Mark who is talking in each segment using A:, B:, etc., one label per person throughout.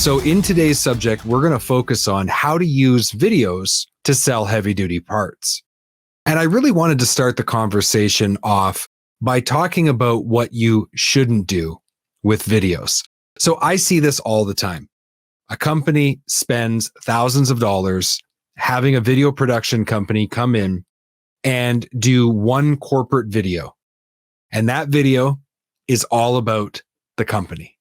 A: So in today's subject, we're going to focus on how to use videos to sell heavy duty parts. And I really wanted to start the conversation off by talking about what you shouldn't do with videos. So I see this all the time. A company spends thousands of dollars having a video production company come in and do one corporate video. And that video is all about the company,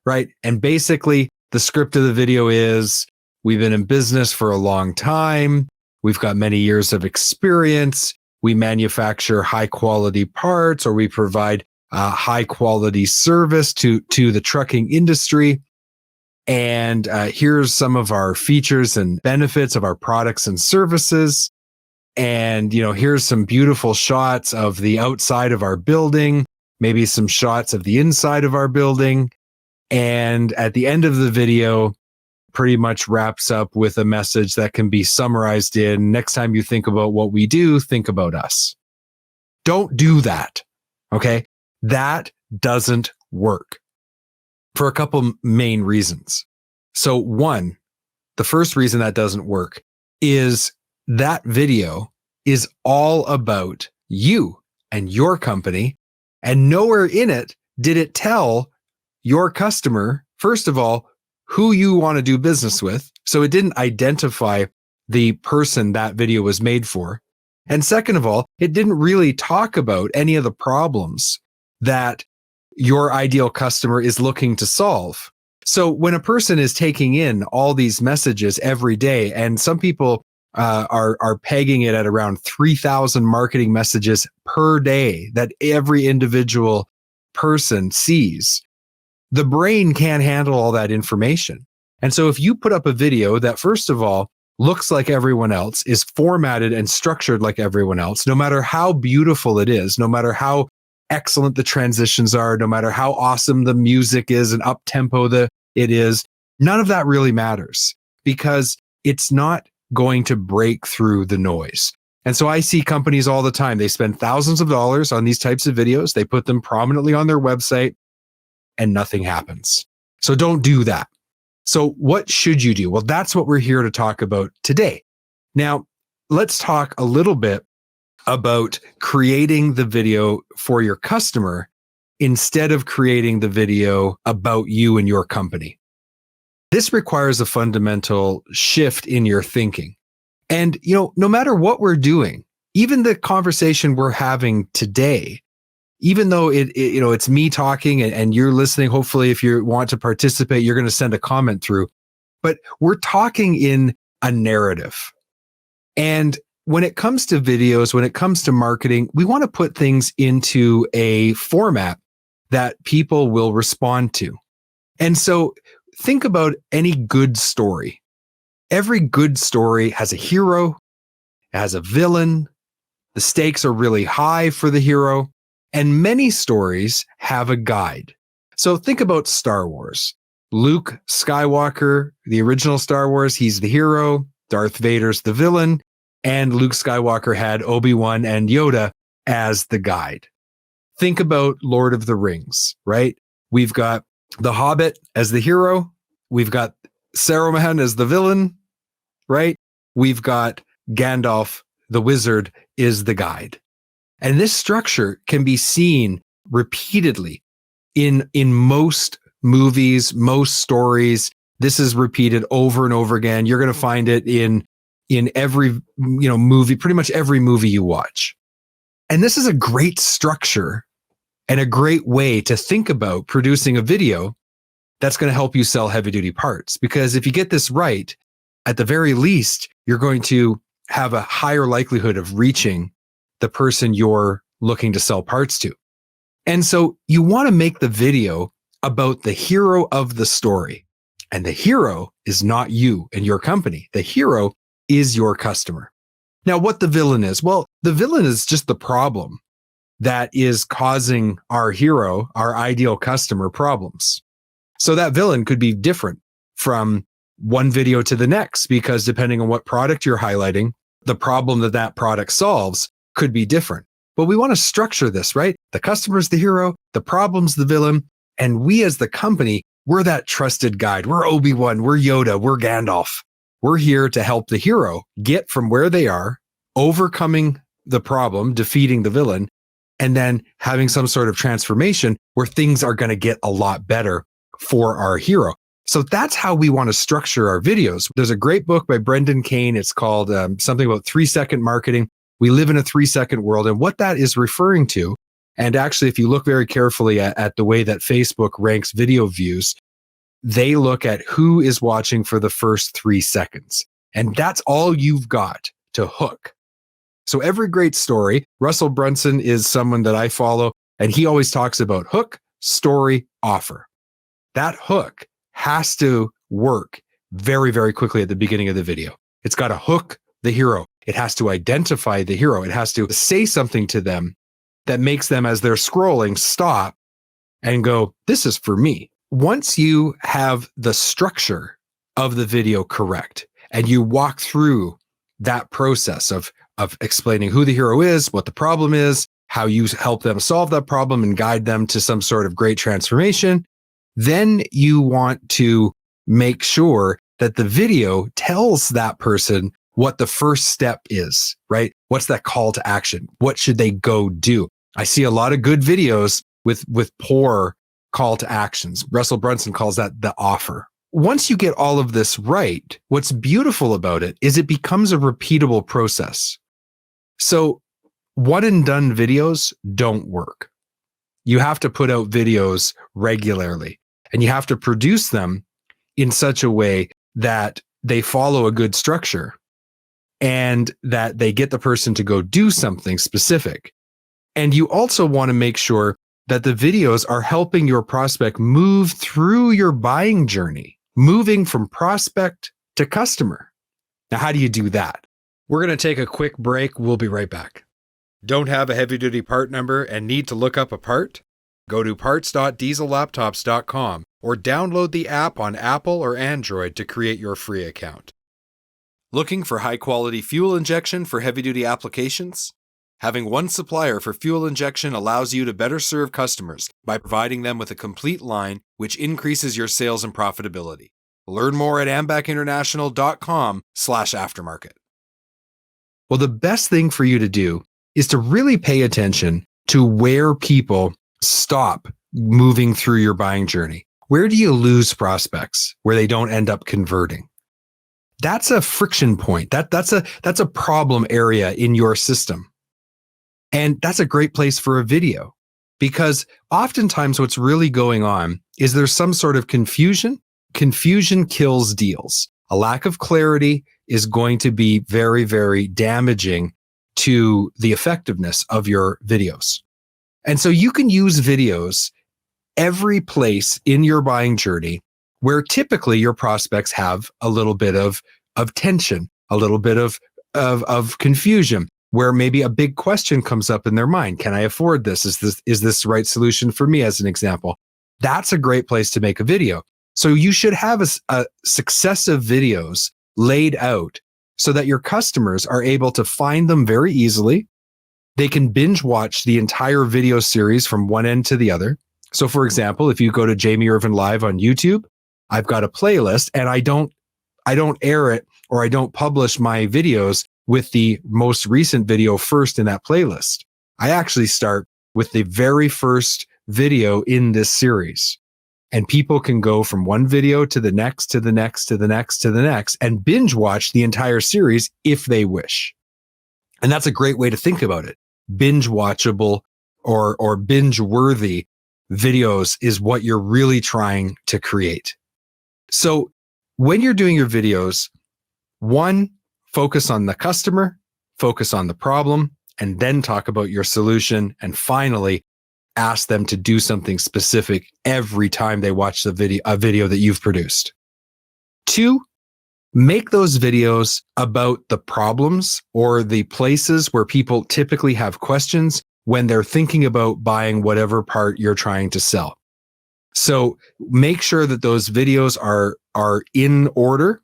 A: right? And basically the script of the video is, we've been in business for a long time. We've got many years of experience. We manufacture high quality parts, or we provide high quality service to the trucking industry. And here's some of our features and benefits of our products and services. And, here's some beautiful shots of the outside of our building, maybe some shots of the inside of our building. And at the end of the video, pretty much wraps up with a message that can be summarized in, next time you think about what we do, think about us. Don't do that. Okay. That doesn't work for a couple main reasons. So one, the first reason that doesn't work is that video is all about you and your company, and nowhere in it did it tell your customer, first of all, who you want to do business with. So it didn't identify the person that video was made for. And second of all, it didn't really talk about any of the problems that your ideal customer is looking to solve. So when a person is taking in all these messages every day, and some people are pegging it at around 3,000 marketing messages per day that every individual person sees, the brain can't handle all that information. And so if you put up a video that, first of all, looks like everyone else, is formatted and structured like everyone else, no matter how beautiful it is, no matter how excellent the transitions are, no matter how awesome the music is and up tempo it is, none of that really matters, because it's not going to break through the noise. And so I see companies all the time. They spend thousands of dollars on these types of videos. They put them prominently on their website, and nothing happens. So don't do that. So what should you do? Well, that's what we're here to talk about today. Now, let's talk a little bit about creating the video for your customer instead of creating the video about you and your company. This requires a fundamental shift in your thinking. And, no matter what we're doing, even the conversation we're having today, even though it's me talking and you're listening, hopefully if you want to participate, you're going to send a comment through, but we're talking in a narrative. And when it comes to videos, when it comes to marketing, we want to put things into a format that people will respond to. And so think about any good story. Every good story has a hero, it has a villain. The stakes are really high for the hero. And many stories have a guide. So think about Star Wars. Luke Skywalker, the original Star Wars, he's the hero. Darth Vader's the villain. And Luke Skywalker had Obi-Wan and Yoda as the guide. Think about Lord of the Rings, right? We've got the Hobbit as the hero. We've got Saruman as the villain, right? We've got Gandalf, the wizard, is the guide. And this structure can be seen repeatedly in most movies, most stories. This is repeated over and over again. You're going to find it in every movie, pretty much every movie you watch. And this is a great structure and a great way to think about producing a video that's going to help you sell heavy duty parts. Because if you get this right, at the very least, you're going to have a higher likelihood of reaching the person you're looking to sell parts to. And so you want to make the video about the hero of the story. And the hero is not you and your company. The hero is your customer. Now, what the villain is? Well, the villain is just the problem that is causing our hero, our ideal customer, problems. So that villain could be different from one video to the next, because depending on what product you're highlighting, the problem that product solves could be different. But we want to structure this, right? The customer's the hero, the problem's the villain, and we as the company We're that trusted guide. We're Obi-Wan, we're Yoda, we're Gandalf. We're here to help the hero get from where they are, overcoming the problem, defeating the villain, and then having some sort of transformation where things are going to get a lot better for our hero. So that's how we want to structure our videos. There's a great book by Brendan Kane. It's called something about 3-second marketing. We live in a 3-second world. And what that is referring to, and actually, if you look very carefully at the way that Facebook ranks video views, they look at who is watching for the first 3 seconds. And that's all you've got to hook. So every great story, Russell Brunson is someone that I follow, and he always talks about hook, story, offer. That hook has to work very, very quickly at the beginning of the video. It's got to hook the hero. It has to identify the hero. It has to say something to them that makes them, as they're scrolling, stop and go, this is for me. Once you have the structure of the video correct and you walk through that process of explaining who the hero is, what the problem is, how you help them solve that problem and guide them to some sort of great transformation, then you want to make sure that the video tells that person what the first step is, right? What's that call to action? What should they go do? I see a lot of good videos with poor call to actions. Russell Brunson calls that the offer. Once you get all of this right, what's beautiful about it is it becomes a repeatable process. So one and done videos don't work. You have to put out videos regularly, and you have to produce them in such a way that they follow a good structure and that they get the person to go do something specific. And you also want to make sure that the videos are helping your prospect move through your buying journey, moving from prospect to customer. Now, how do you do that? We're going to take a quick break. We'll be right back. Don't have a heavy-duty part number and need to look up a part? Go to parts.diesellaptops.com or download the app on Apple or Android to create your free account. Looking for high-quality fuel injection for heavy-duty applications? Having one supplier for fuel injection allows you to better serve customers by providing them with a complete line, which increases your sales and profitability. Learn more at ambacinternational.com/aftermarket. Well, the best thing for you to do is to really pay attention to where people stop moving through your buying journey. Where do you lose prospects where they don't end up converting? That's a friction point. That's a problem area in your system. And that's a great place for a video, because oftentimes what's really going on is there's some sort of confusion. Confusion kills deals. A lack of clarity is going to be very, very damaging to the effectiveness of your videos. And so you can use videos every place in your buying journey where typically your prospects have a little bit of tension, a little bit of confusion, where maybe a big question comes up in their mind. Can I afford this? Is this the right solution for me, as an example? That's a great place to make a video. So you should have a successive videos laid out so that your customers are able to find them very easily. They can binge watch the entire video series from one end to the other. So for example, if you go to Jamie Irvin Live on YouTube, I've got a playlist, and I don't air it, or I don't publish my videos with the most recent video first in that playlist. I actually start with the very first video in this series. And people can go from one video to the next, to the next, to the next, to the next, and binge watch the entire series if they wish. And that's a great way to think about it. Binge watchable or binge worthy videos is what you're really trying to create. So when you're doing your videos, one, focus on the customer, focus on the problem, and then talk about your solution. And finally, ask them to do something specific every time they watch a video that you've produced. Two, make those videos about the problems or the places where people typically have questions when they're thinking about buying whatever part you're trying to sell. So make sure that those videos are in order,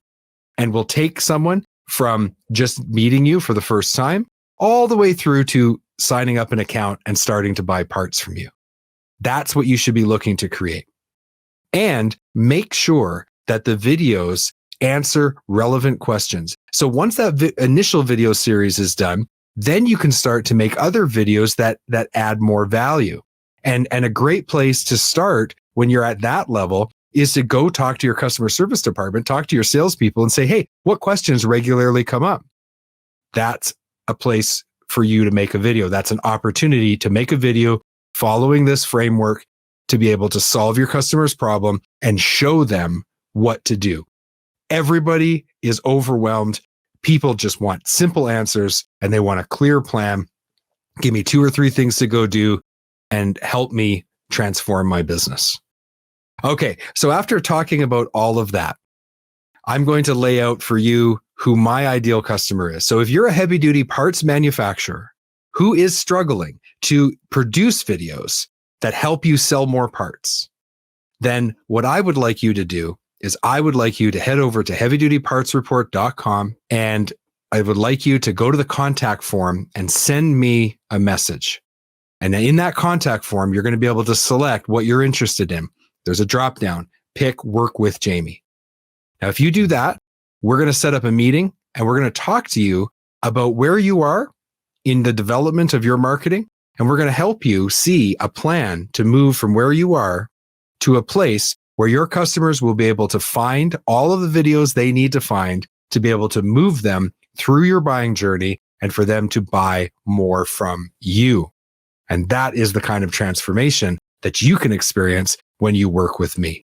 A: and will take someone from just meeting you for the first time all the way through to signing up an account and starting to buy parts from you. That's what you should be looking to create. and make sure that the videos answer relevant questions. So once that initial video series is done, then you can start to make other videos that add more value. And a great place to start when you're at that level is to go talk to your customer service department, talk to your salespeople and say, hey, what questions regularly come up? That's a place for you to make a video. That's an opportunity to make a video following this framework to be able to solve your customer's problem and show them what to do. Everybody is overwhelmed. People just want simple answers and they want a clear plan. Give me 2 or 3 things to go do and help me transform my business. Okay, so after talking about all of that, I'm going to lay out for you who my ideal customer is. So if you're a heavy duty parts manufacturer who is struggling to produce videos that help you sell more parts, then what I would like you to do is I would like you to head over to heavydutypartsreport.com and I would like you to go to the contact form and send me a message. And in that contact form, you're going to be able to select what you're interested in. There's a drop down, pick work with Jamie. Now, if you do that, we're going to set up a meeting and we're going to talk to you about where you are in the development of your marketing. And we're going to help you see a plan to move from where you are to a place where your customers will be able to find all of the videos they need to find to be able to move them through your buying journey and for them to buy more from you. And that is the kind of transformation that you can experience when you work with me.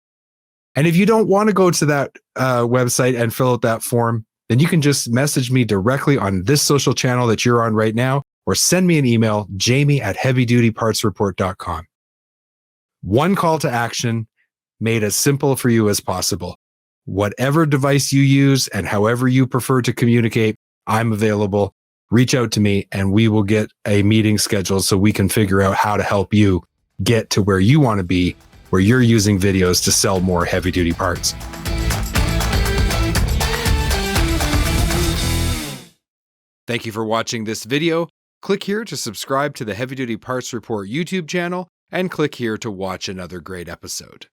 A: And if you don't want to go to that website and fill out that form, then you can just message me directly on this social channel that you're on right now, or send me an email, jamie@heavydutypartsreport.com. One call to action made as simple for you as possible. Whatever device you use and however you prefer to communicate, I'm available. Reach out to me and we will get a meeting scheduled so we can figure out how to help you get to where you want to be, where you're using videos to sell more heavy duty parts. Thank you for watching this video. Click here to subscribe to the Heavy Duty Parts Report YouTube channel and click here to watch another great episode.